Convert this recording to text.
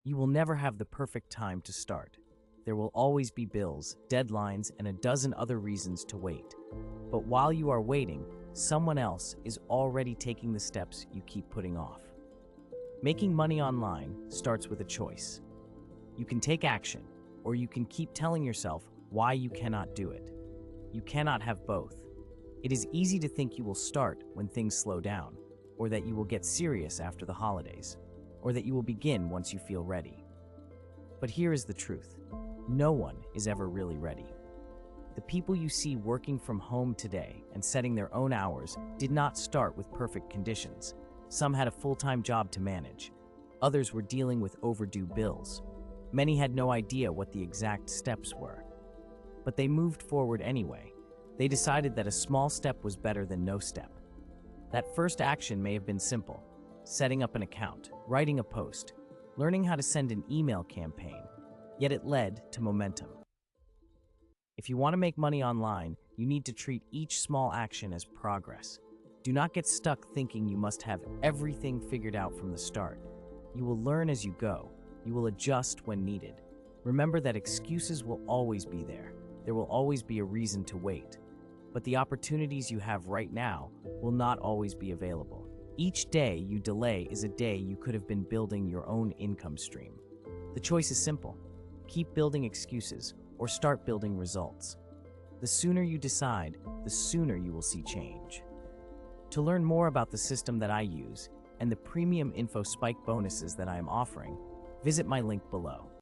You will never have the perfect time to start. There will always be bills, deadlines, and a dozen other reasons to wait. But while you are waiting, someone else is already taking the steps you keep putting off. Making money online starts with a choice. You can take action, or you can keep telling yourself why you cannot do it. You cannot have both. It is easy to think you will start when things slow down, or that you will get serious after the holidays, or that you will begin once you feel ready. But here is the truth. No one is ever really ready. The people you see working from home today and setting their own hours did not start with perfect conditions. Some had a full-time job to manage. Others were dealing with overdue bills. Many had no idea what the exact steps were. But they moved forward anyway. They decided that a small step was better than no step. That first action may have been simple: setting up an account, writing a post, learning how to send an email campaign, yet it led to momentum. If you want to make money online, you need to treat each small action as progress. Do not get stuck thinking you must have everything figured out from the start. You will learn as you go. You will adjust when needed. Remember that excuses will always be there. There will always be a reason to wait. But the opportunities you have right now will not always be available. Each day you delay is a day you could have been building your own income stream. The choice is simple. Keep building excuses or start building results. The sooner you decide, the sooner you will see change. To learn more about the system that I use and the premium info spike bonuses that I am offering, visit my link below.